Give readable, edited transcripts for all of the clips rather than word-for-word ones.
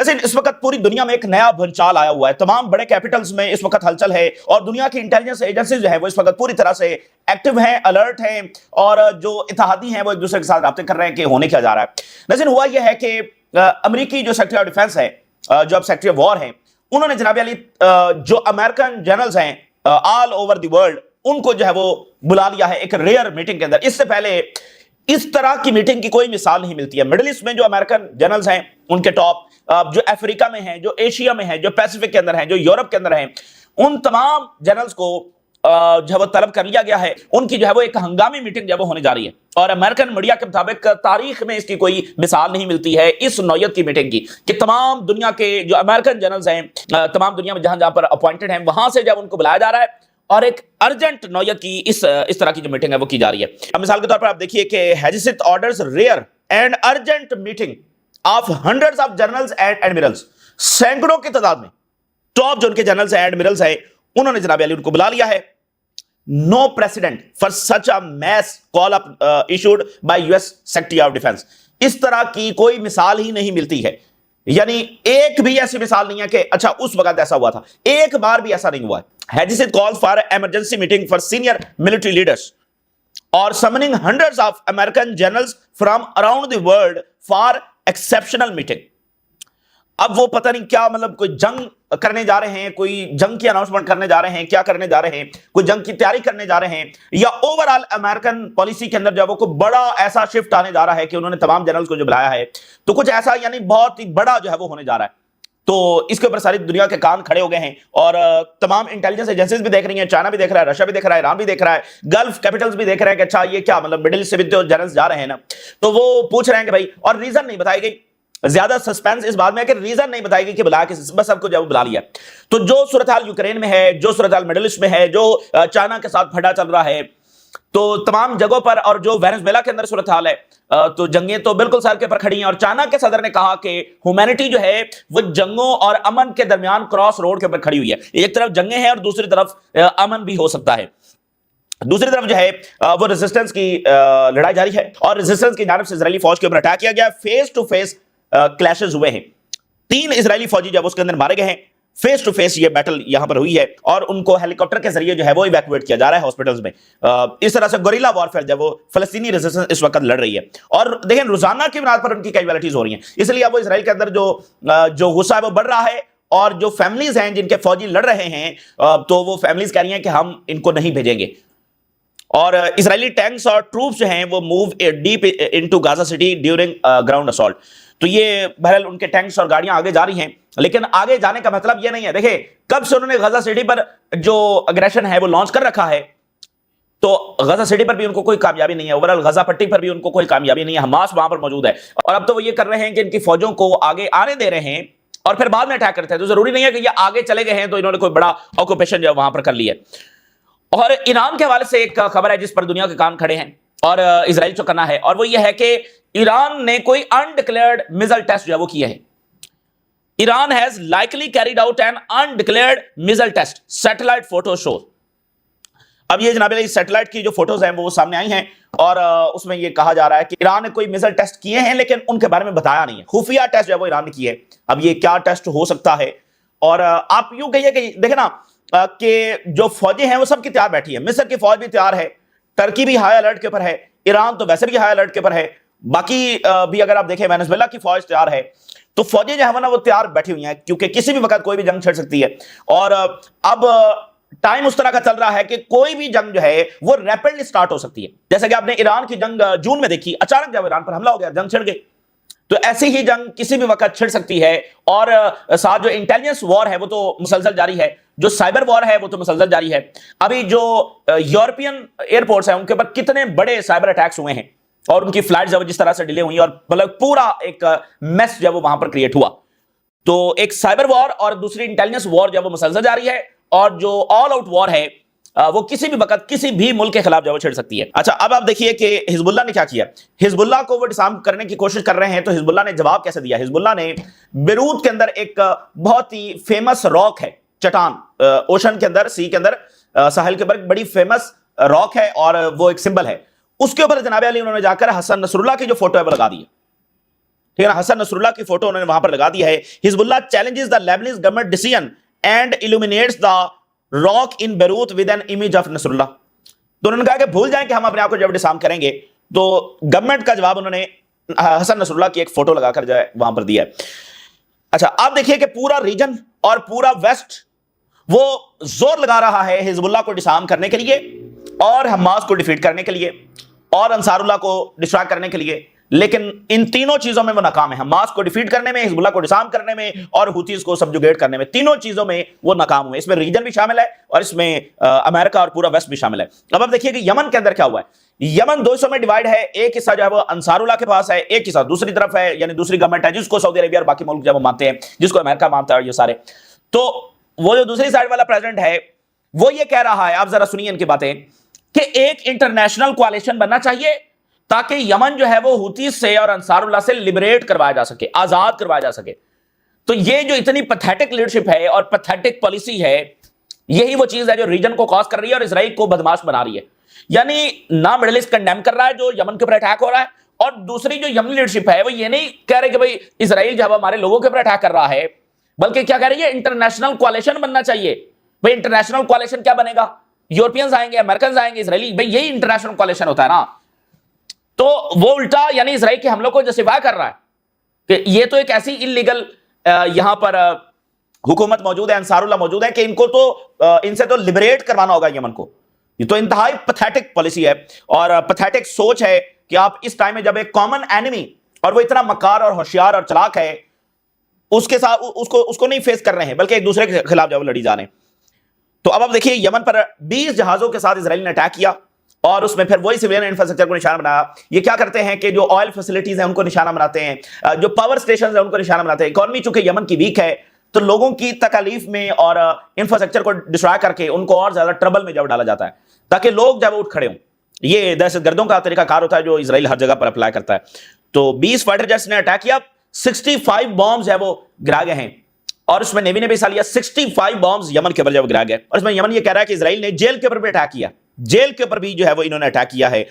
ناظرین اس وقت پوری دنیا میں ایک نیا بھنچال آیا ہوا ہے، تمام بڑے کیپٹلز میں اس وقت ہلچل ہے اور دنیا کی انٹیلیجنس ایجنسیز جو ہے وہ اس وقت پوری طرح سے ایکٹیو ہیں، الرٹ ہیں اور جو اتحادی ہیں وہ ایک دوسرے کے ساتھ رابطے کر رہے ہیں کہ ہونے کیا جا رہا ہے۔ ناظرین ہوا یہ ہے کہ امریکی جو سیکرٹری آف ڈیفنس ہے، جو اب سیکرٹری آف وار ہیں، انہوں نے جناب علی جو امریکن جنرلز ہیں all over the world in کو جو ہے وہ بلا لیا ہے ایک ریئر میٹنگ کے اندر۔ اس سے پہلے اس طرح کی میٹنگ کی کوئی مثال نہیں ملتی ہے۔ مڈل ایسٹ میں جو امریکن جنرلز ہیں ان کے ٹاپ، جو افریقہ میں ہیں، جو ایشیا میں ہیں، جو پیسیفک کے اندر ہیں، جو یورپ کے اندر ہیں، ان تمام جنرلز کو جو ہے وہ طلب کر لیا گیا ہے۔ ان کی جو ہے وہ ایک ہنگامی میٹنگ جو ہے وہ ہونے جا رہی ہے اور امریکن میڈیا کے مطابق تاریخ میں اس کی کوئی مثال نہیں ملتی ہے اس نوعیت کی میٹنگ کی، کہ تمام دنیا کے جو امریکن جنرلز ہیں تمام دنیا میں جہاں جہاں پر اپوائنٹڈ ہیں وہاں سے جب ان کو بلایا جا رہا ہے اور ایک ارجنٹ نوعیت کی اس طرح کی جو میٹنگ ہے وہ کی جا رہی ہے۔ اب مثال کے طور پر آپ دیکھیے کہ Hegseth orders rare and urgent meeting of hundreds of generals and admirals, سینکڑوں کی تعداد میں ٹاپ جو ان کے جنرلز ہیں ایڈمرلز ہیں انہوں نے جناب علی ان کو بلا لیا ہے۔ No precedent for such a mass call up issued by U S secretary of defence, اس طرح کی کوئی مثال ہی نہیں ملتی ہے، یعنی ایک بھی ایسی مثال نہیں ہے کہ اچھا اس وقت ایسا ہوا تھا، ایک بار بھی ایسا نہیں ہوا ہے۔ Hedges called for an emergency meeting for senior military leaders or summoning hundreds of American generals from around the world for exceptional meeting۔ اب وہ پتہ نہیں کیا مطلب کوئی جنگ کرنے جا رہے ہیں، کوئی جنگ کی اناؤنسمنٹ کرنے جا رہے ہیں، کیا کرنے جا رہے ہیں، کوئی جنگ کی تیاری کرنے جا رہے ہیں، یا اوور آل امریکن پالیسی کے اندر جو ہے وہ کوئی بڑا ایسا شفٹ آنے جا رہا ہے کہ انہوں نے تمام جنرلز کو جو بلایا ہے تو کچھ ایسا یعنی بہت ہی بڑا جو ہے وہ ہونے جا رہا ہے۔ تو اس کے اوپر ساری دنیا کے کان کھڑے ہو گئے ہیں اور تمام انٹیلیجنس ایجنسیز بھی دیکھ رہی ہیں، چائنا بھی دیکھ رہا ہے، رشیا بھی دیکھ رہا ہے، ایران بھی دیکھ رہا ہے، گلف کیپٹلز بھی دیکھ رہے ہیں کہ اچھا یہ کیا مطلب مڈل ایسٹ سے بھی جو جنرلز جا رہے ہیں نا، تو وہ پوچھ رہے ہیں کہ بھائی، اور ریزن نہیں بتائی گئی، زیادہ سسپینس اس بات میں ہے کہ ریزن نہیں بتائی گئی کہ بلا کے بس سب کو جب بلا لیا۔ تو جو صورتحال یوکرین میں ہے، جو صورتحال مڈل ایسٹ میں ہے، جو چائنا کے ساتھ پھڑا چل رہا ہے، تو تمام جگہوں پر، اور جو وینزویلا کے اندر صورتحال ہے، تو جنگیں تو بالکل سر کے پر کھڑی ہیں اور چائنا کے صدر نے کہا کہ ہیومینٹی جو ہے وہ جنگوں اور امن کے درمیان کراس روڈ کے اوپر کھڑی ہوئی ہے، ایک طرف جنگیں ہیں اور دوسری طرف امن بھی ہو سکتا ہے۔ دوسری طرف جو ہے وہ ریزسٹنس کی لڑائی جاری ہے اور ریزسٹنس کی جانب سے اسرائیلی فوج کے اوپر اٹیک کیا گیا، فیس ٹو فیس کلیشز ہوئے ہیں، 3 اسرائیلی فوجی جب اس کے اندر مارے گئے ہیں، فیس ٹو فیس یہ بیٹل یہاں پر ہوئی ہے اور ان کو ہیلی کاپٹر کے ذریعے جو ہے وہ ایویکویٹ کیا جا رہا ہے ہاسپٹلز میں۔ اس طرح سے گوریلا وارفیئر جب وہ فلسطینی ریزسٹنس اس وقت لڑ رہی ہے اور دیکھیں روزانہ کی بنیاد پر ان کی کیجوالٹیز ہو رہی ہیں، اس لیے اب وہ اسرائیل کے اندر جو غصہ ہے وہ بڑھ رہا ہے اور جو فیملیز ہیں جن کے فوجی لڑ رہے ہیں تو وہ فیملیز کہہ رہی ہیں کہ ہم ان کو نہیں بھیجیں گے، اور اسرائیلی ٹینکس اور ٹروپس جو ہیں وہ move deep into غازہ city during ground assault. تو یہ بہرحال ان کے ٹینکس اور گاڑیاں آگے جا رہی ہیں، لیکن آگے جانے کا مطلب یہ نہیں ہے، دیکھیں کب سے انہوں نے غزہ سٹی پر جو اگریشن ہے وہ لانچ کر رکھا ہے، تو غزہ سٹی پر بھی ان کو کوئی کامیابی نہیں ہے، اوورال غزہ پٹی پر بھی ان کو کوئی کامیابی نہیں ہے، حماس وہاں پر موجود ہے، اور اب تو وہ یہ کر رہے ہیں کہ ان کی فوجوں کو آگے آنے دے رہے ہیں اور پھر بعد میں اٹیک کرتے ہیں۔ تو ضروری نہیں ہے کہ یہ آگے چلے گئے ہیں تو انہوں نے کوئی بڑا آکوپیشن جو وہاں پر کر لی ہے۔ اور ایران کے حوالے سے ایک خبر ہے جس پر دنیا کے کان کھڑے ہیں اور اسرائیل چوکنا ہے، اور وہ یہ ہے کہ ایران نے کوئی انڈکلیئرڈ میزائل ٹیسٹ جو ہے وہ کیے ہیں۔ Iran has likely carried out an undeclared missile test, satellite photo show. اب یہ جناب علی سیٹلائٹ کی جو فوٹوز ہیں وہ سامنے آئی ہیں اور اس میں یہ کہا جا رہا ہے کہ ایران نے کوئی میزائل ٹیسٹ کیے ہیں لیکن ان کے بارے میں بتایا نہیں ہے، خفیہ ٹیسٹ جو ہے وہ ایران نے کیے ہیں۔ اب یہ کیا ٹیسٹ ہو سکتا ہے، اور آپ یوں کہیے کہ دیکھیں نا کہ جو فوجیں ہیں وہ سب کی تیار بیٹھی ہیں، مصر کی فوج بھی تیار ہے، ترکی بھی ہائی الرٹ کے اوپر ہے، ایران تو ویسے بھی ہائی الرٹ کے اوپر ہے، باقی بھی اگر آپ دیکھیں وینزویلا کی فوج تیار ہے، تو فوجیں جو ہے نا وہ تیار بیٹھی ہوئی ہیں کیونکہ کسی بھی وقت کوئی بھی جنگ چھڑ سکتی ہے۔ اور اب ٹائم اس طرح کا چل رہا ہے کہ کوئی بھی جنگ جو ہے وہ ریپڈلی سٹارٹ ہو سکتی ہے، جیسے کہ آپ نے ایران کی جنگ جون میں دیکھی، اچانک جب ایران پر حملہ ہو گیا جنگ چھڑ گئی، تو ایسی ہی جنگ کسی بھی وقت چھڑ سکتی ہے۔ اور ساتھ جو انٹیلیجنس وار ہے وہ تو مسلسل جاری ہے، جو سائبر وار ہے وہ تو مسلسل جاری ہے۔ ابھی جو یورپین ایئرپورٹس ہیں ان کے اوپر کتنے بڑے سائبر اٹیکس ہوئے ہیں اور ان کی فلائٹس جس طرح سے ڈیلے ہوئی اور مطلب پورا ایک میس جو وہ وہاں پر کریٹ ہوا۔ تو ایک سائبر وار اور دوسری انٹیلیجنس وار جو وہ مسلسل جاری ہے، اور جو آل آؤٹ وار ہے وہ کسی بھی وقت کسی بھی ملک کے خلاف جو وہ چھڑ سکتی ہے۔ اچھا اب آپ دیکھیے کہ حزب اللہ نے کیا کیا، حزب اللہ کو وہ ڈسارم کرنے کی کوشش کر رہے ہیں، تو حزب اللہ نے جواب کیسے دیا؟ حزب اللہ نے بیروت کے اندر ایک بہت ہی فیمس راک ہے، چٹان، اوشن کے اندر، سی کے اندر، ساحل کے اوپر بڑی فیمس راک ہے اور وہ ایک سمبل ہے، اس کے اوپر جناب علی انہوں نے جا کر حسن نصر اللہ کی جو فوٹو ہے وہ لگا دی ہے۔ ٹھیک ہے نا, حسن نصر اللہ کی فوٹو انہوں نے وہاں پر لگا دی ہے. Hezbollah challenges the Lebanese government decision and illuminates the rock in Beirut with an image of Nasrallah. تو انہوں نے کہا کہ بھول جائیں کہ ہم اپنے آپ کو جب ڈسارم کریں گے. تو گورنمنٹ کا جواب انہوں نے حسن نصر اللہ کی ایک فوٹو لگا کر جو ہے وہاں پر دیا ہے. اچھا آپ دیکھیے کہ پورا ریجن اور پورا ویسٹ وہ زور لگا رہا ہے حزب اللہ کو ڈسارم کرنے کے لیے اور حماس کو ڈیفیٹ کرنے کے لیے اور انصار اللہ کو ڈسٹرائے کرنے کے لیے, لیکن ان تینوں چیزوں میں وہ ناکام ہے. حماس کو ڈیفیٹ کرنے میں, حزب اللہ کو ڈسارم کرنے میں اور ہوتیز کو سبجوگیٹ کرنے میں, تینوں چیزوں میں وہ ناکام ہوئے. اس میں ریجن بھی شامل ہے اور اس میں امریکہ اور پورا ویسٹ بھی شامل ہے. اب آپ دیکھیے کہ یمن کے اندر کیا ہوا ہے. یمن دو حصوں میں ڈیوائیڈ ہے. ایک حصہ جو ہے وہ انصار اللہ کے پاس ہے, ایک حصہ دوسری طرف ہے, یعنی دوسری گورنمنٹ ہے جس کو سعودی عربیہ اور باقی ملک جب مانتے ہیں, جس کو امریکہ مانتا ہے اور یہ سارے. تو وہ جو دوسری سائڈ والا پریزیڈنٹ ہے وہ یہ کہہ رہا ہے, آپ ذرا سنیے ان کی باتیں, کہ ایک انٹرنیشنل کوalition بننا چاہیے تاکہ یمن جو ہے وہ ہوتیز سے اور انصار اللہ سے لبریٹ کروایا جا سکے, آزاد کروایا جا سکے. تو یہ جو اتنی پیتھیٹک لیڈرشپ ہے اور پیتھیٹک پالیسی ہے, یہی وہ چیز ہے جو ریجن کو کاز کر رہی ہے اور اسرائیل کو بدماش بنا رہی ہے. یعنی نہ مڈل ایسٹ کنڈیم کر رہا ہے جو یمن کے اوپر اٹیک ہو رہا ہے, اور دوسری جو یمنی لیڈرشپ ہے وہ یہ نہیں کہہ رہے کہ بھائی اسرائیل جو ہے ہمارے لوگوں کے اوپر اٹیک کر رہا ہے, بلکہ کیا کہہ رہی ہے انٹرنیشنل کوalition بننا چاہیے. بھائی انٹرنیشنل کوalition کیا بنے گا؟ یورپینز آئیں گے, امریکنز آئیں گے, اسرائیلی, بھائی یہی انٹرنیشنل کوalition ہوتا ہے نا. تو وہ الٹا یعنی اسرائیل کے حملوں کو جسٹیفائی کر رہا ہے کہ یہ تو ایک ایسی انلیگل یہاں پر حکومت موجود ہے, انصار اللہ موجود ہے, کہ ان کو تو ان سے تو لبریٹ کروانا ہوگا یمن کو. یہ تو انتہائی پیتھیٹک پالیسی ہے اور پیتھیٹک سوچ ہے کہ آپ اس ٹائم میں جب ایک کامن اینیمی, اور وہ اتنا مکار اور ہوشیار اور چلاک ہے, اس کے ساتھ اس کو نہیں فیس کر رہے ہیں بلکہ ایک دوسرے کے خلاف جب لڑی جا رہے ہیں. تو اب آپ دیکھیے یمن پر 20 جہازوں کے ساتھ اسرائیل نے اٹیک کیا اور اس میں پھر وہی سویلین انفراسٹرکچر کو نشانہ بنایا. یہ کیا کرتے ہیں کہ جو آئل فیسلٹیز ہیں ان کو نشانہ بناتے ہیں, جو پاور سٹیشنز ہیں ان کو نشانہ بناتے ہیں. اکانومی چونکہ یمن کی ویک ہے تو لوگوں کی تکالیف میں اور انفراسٹرکچر کو ڈسٹرائے کر کے ان کو اور زیادہ ٹربل میں جب ڈالا جاتا ہے تاکہ لوگ جب اٹھ کھڑے ہوں. یہ دہشت گردوں کا طریقہ کار ہوتا ہے جو اسرائیل ہر جگہ پر اپلائی کرتا ہے. تو 20 فائٹر جیٹس نے اٹیک کیا, 65 بامز ہے وہ گرا گئے ہیں, اور اس میں نیوی نے بھی حصہ لیا. 65 بامز یمن کے اوپر جب گرا گئے, اور اس میں یمن یہ کہہ رہا ہے کہ اسرائیل نے جیل کے اوپر بھی اٹیک کیا, جیل کے اوپر بھی جو ہے وہ انہوں نے اٹیک کیا ہے,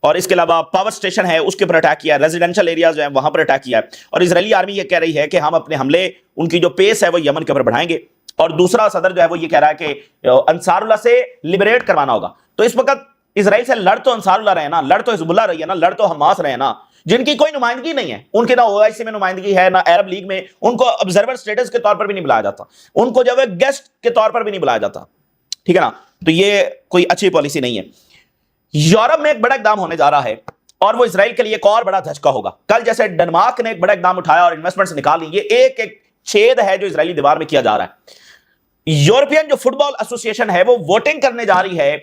اور اس کے علاوہ پاور سٹیشن ہے اس کے اوپر اٹیک کیا ہے, ریزیڈینشل ایریاز جو ہیں وہاں پر اٹیک کیا ہے. اور اسرائیلی آرمی یہ کہہ رہی ہے کہ ہم اپنے حملے ان کی جو پیس ہے وہ یمن کے اوپر بڑھائیں گے. اور دوسرا صدر جو ہے وہ یہ کہہ رہا ہے کہ انصار اللہ سے لبریٹ کروانا ہوگا. تو اس وقت اسرائیل سے لڑ تو انصار اللہ رہے نا, لڑ تو حزب اللہ رہی ہے نا, لڑ تو حماس رہے نا, جن کی کوئی نمائندگی نہیں ہے. ان کے نہ OIC میں نمائندگی ہے, نہ عرب لیگ میں. ان کو آبزرور سٹیٹس کے طور پر بھی نہیں بلایا جاتا, ان کو جو ہے گیسٹ کے طور پر بھی نہیں بلایا جاتا. ٹھیک ہے نا. تو یہ کوئی اچھی پالیسی نہیں ہے. یورپ میں ایک بڑا اقدام ہونے جا رہا ہے اور وہ اسرائیل کے لیے ایک اور بڑا دھچکا ہوگا. کل جیسے ڈنمارک نے ایک بڑا اقدام اٹھایا اور انویسٹمنٹس نکال لی, یہ ایک چھید ہے جو اسرائیلی دیوار میں کیا جا رہا ہے. یورپین جو فٹ بال ایسوسیشن ہے وہ ووٹنگ کرنے جا رہی ہے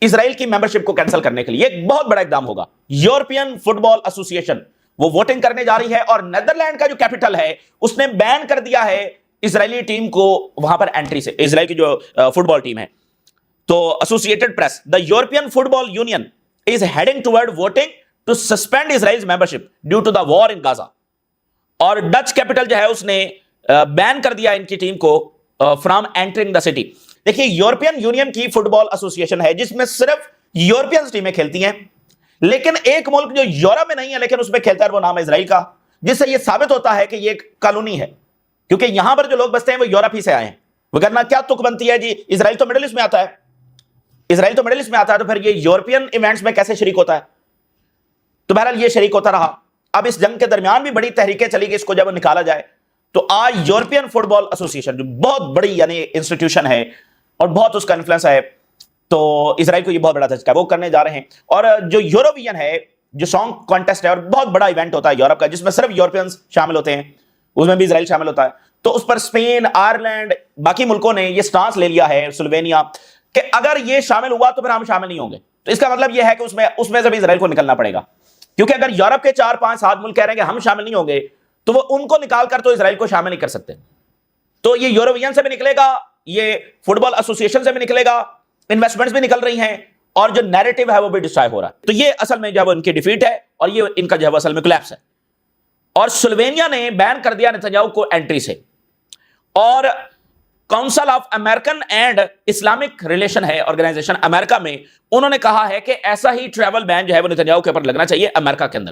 اسرائیل کی ممبرشپ کو کینسل کرنے کے لیے. ایک بہت بڑا اقدام ہوگا. یورپین فٹ بال ایسوسیشن وہ ووٹنگ کرنے جا رہی ہے, اور نیدرلینڈ کا جو کیپٹل ہے اس نے بین کر دیا ہے اسرائیلی ٹیم کو وہاں پر انٹری سے, اسرائیل کی جو فٹ بال ٹیم ہے. تو associated press, the European football union is heading toward voting to suspend اسرائیل's membership due to the war in Gaza. اور ڈچ کیپٹل جو ہے اس نے بین کر دیا ان کی ٹیم کو فرام اینٹرنگ دا سٹی. دیکھیے یورپین یونین کی فٹ بال ایسوسیشن ہے جس میں صرف یورپین ٹیمیں کھیلتی ہیں, لیکن ایک ملک جو یورپ میں نہیں ہے لیکن اس میں کھیلتا ہے وہ نام ہے اسرائیل کا, جس سے یہ ثابت ہوتا ہے کہ یہ ایک کالونی ہے, کیونکہ یہاں پر جو لوگ بستے ہیں وہ یورپ ہی سے آئے ہیں. وگرنہ کیا تک بنتی ہے جی, اسرائیل تو مڈل ایسٹ میں آتا ہے, اسرائیل تو مڈل ایسٹ میں آتا ہے, تو پھر یہ یورپین ایونٹس میں کیسے شریک ہوتا ہے؟ تو بہرحال یہ شریک ہوتا رہا. اب اس جنگ کے درمیان بھی بڑی تحریکیں چلی گئی اس کو جب نکالا جائے. تو آج یورپین فٹ بال ایسوسیشن جو بہت بڑی یعنی انسٹیٹیوشن ہے اور بہت اس کا انفلوئنس ہے, تو اسرائیل کو یہ بہت بڑا دھچکا وہ کرنے جا رہے ہیں. اور جو یوروویژن ہے جو سانگ کانٹیسٹ ہے اور بہت بڑا ایونٹ ہوتا ہے یورپ کا, جس میں صرف یورپینز شامل ہوتے ہیں, اس میں بھی اسرائیل شامل ہوتا ہے. تو اس پر اسپین, آئرلینڈ, باقی ملکوں نے یہ سٹانس لے لیا ہے, سلوینیا, کہ اگر یہ شامل ہوا تو پھر ہم شامل نہیں ہوں گے. تو اس کا مطلب یہ ہے کہ اس میں سے بھی اسرائیل کو نکلنا پڑے گا, کیونکہ اگر یورپ کے 4-5-7 ملک کہہ رہے ہیں کہ ہم شامل نہیں ہوں گے تو وہ ان کو نکال کر تو اسرائیل کو شامل نہیں کر سکتے. تو یہ یوروویژن سے بھی نکلے گا, یہ فٹ بال ایسوسیشن سے بھی نکلے گا, انویسٹمنٹس بھی نکل رہی ہیں, اور جو نیریٹو ہے وہ بھی ڈسٹرائے ہو رہا ہے. تو یہ اصل میں جو ہے ان کی ڈیفیٹ ہے اور یہ ان کا جو ہے اصل میں کولیپس ہے. اور سلوینیا نے بین کر دیا نتنیاہو کو انٹری سے, اور council of American and Islamic relation ہے آرگنائزیشن امریکہ میں, انہوں نے کہا ہے کہ ایسا ہی ٹریول بین جو ہے وہ نتنیاہو کے اوپر لگنا چاہیے امریکہ کے اندر.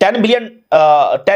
10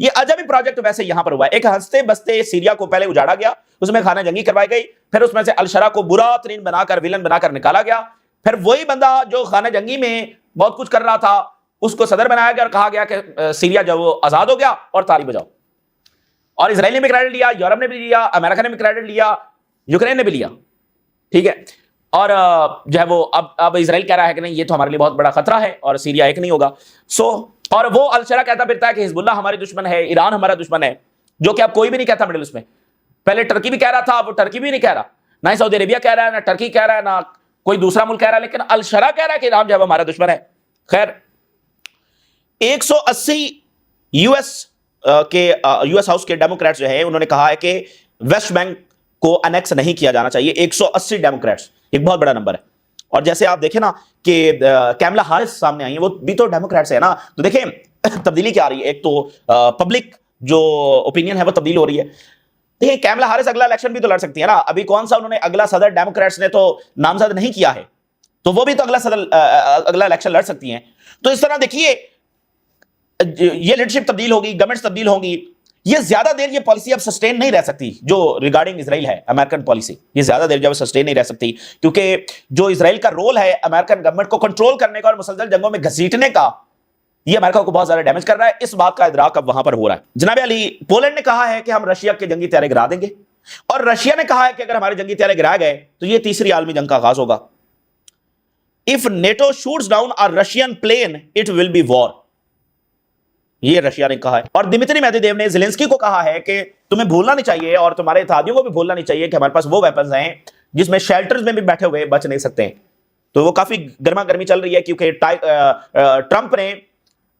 یہ عجبی پروجیکٹ ویسے یہاں پر ہوا ہے. ایک ہنستے بستے سیریا کو پہلے اجاڑا گیا, اس میں خانہ جنگی کروائی گئی, پھر اس میں سے الشرا کو برا ترین بنا کر ویلن بنا کر نکالا گیا, پھر وہی بندہ جو خانہ جنگی میں بہت کچھ کر رہا تھا اس کو صدر بنایا گیا اور کہا گیا کہ سیریا جو وہ آزاد ہو گیا اور تالی بجاؤ. اور اسرائیل نے بھی کریڈٹ لیا, یورپ نے بھی لیا, امریکہ نے بھی کریڈٹ لیا, یوکرین نے بھی لیا, ٹھیک ہے. اور جو ہے وہ اب اسرائیل کہہ رہا ہے کہ نہیں یہ تو ہمارے لیے بہت بڑا خطرہ ہے اور سیریا ایک نہیں ہوگا. اور وہ الشرا کہتا پھرتا ہے کہ حزب اللہ ہمارے دشمن ہے, ایران ہمارا دشمن ہے, جو کہ اب کوئی بھی نہیں کہتا مڈل ایسٹ میں. پہلے ٹرکی بھی کہہ رہا تھا, اب ٹرکی بھی نہیں کہہ رہا, نہ ہی سعودی عربیہ کہہ رہا ہے, نہ ٹرکی کہہ رہا ہے, نہ کوئی دوسرا ملک کہہ رہا ہے, لیکن الشرا کہہ رہا ہے کہ ایران جو ہے ہمارا دشمن ہے. خیر 180 یو ایس ہاؤس کے ڈیموکریٹس جو ہے انہوں نے کہا ہے کہ ویسٹ بینک کو انیکس نہیں کیا جانا چاہیے. 180 ڈیموکریٹس ایک بہت بڑا نمبر ہے. اور جیسے آپ دیکھیں نا کہ کیملا ہارس سامنے آئی ہیں, وہ بھی تو ڈیموکریٹس ہے نا, تو دیکھیں تبدیلی کیا آ رہی ہے. ایک تو پبلک جو اوپینین ہے وہ تبدیل ہو رہی ہے. دیکھیں کیملا ہارس اگلا الیکشن بھی تو لڑ سکتی ہے نا. ابھی کون سا انہوں نے اگلا صدر ڈیموکریٹس نے تو نامزد نہیں کیا ہے, تو وہ بھی تو اگلا الیکشن لڑ سکتی ہیں. تو اس طرح دیکھیے یہ لیڈرشپ تبدیل ہوگی, گورنمنٹس تبدیل ہوں گی, یہ زیادہ دیر یہ پالیسی اب سسٹین نہیں رہ سکتی جو ریگارڈنگ اسرائیل ہے, امریکن پالیسی. یہ زیادہ دیر جو سسٹین نہیں رہ سکتی, کیونکہ جو اسرائیل کا رول ہے امریکن گورنمنٹ کو کنٹرول کرنے کا اور مسلسل جنگوں میں گھسیٹنے کا, یہ امریکہ کو بہت زیادہ ڈیمیج کر رہا ہے. اس بات کا ادراک اب وہاں پر ہو رہا ہے. جناب علی, پولینڈ نے کہا ہے کہ ہم رشیا کے جنگی طیارے گرا دیں گے, اور رشیا نے کہا ہے کہ اگر ہمارے جنگی طیارے گرائے گئے تو یہ تیسری عالمی جنگ کا آغاز ہوگا. If NATO shoots down a Russian plane, it will be war. یہ رشیا نے کہا ہے. اور دمتری میدویدیو نے زیلنسکی کو کہا ہے کہ تمہیں بھولنا نہیں چاہیے اور تمہارے اتحادیوں کو بھی بھولنا نہیں چاہیے کہ ہمارے پاس وہ ویپنز ہیں جس میں شیلٹرز میں بھی بیٹھے ہوئے بچ نہیں سکتے ہیں. تو وہ کافی گرما گرمی چل رہی ہے, کیونکہ ٹرمپ نے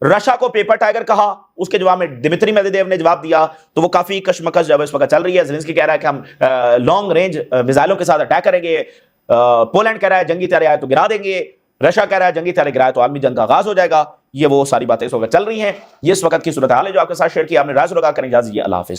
رشیا کو پیپر ٹائگر کہا, اس کے جواب میں دمتری میدویدیو نے جواب دیا, تو وہ کافی کشمکش جو ہے اس وقت چل رہی ہے. زیلنسکی کہہ رہا ہے کہ ہم لانگ رینج میزائلوں کے ساتھ اٹیک کریں گے, پولینڈ کہہ رہا ہے جنگی طیارے آئے تو گرا دیں گے, رشیا کہہ رہا ہے جنگی طیارے گرائے تو عالمی جنگ کا آغاز ہو جائے گا. یہ وہ ساری باتیں اس وقت چل رہی ہیں. یہ اس وقت کی صورتحال ہے جو آپ کے ساتھ شیئر کی. آپ نے رائے لگا کریں. اجازت دیجیے, اللہ حافظ.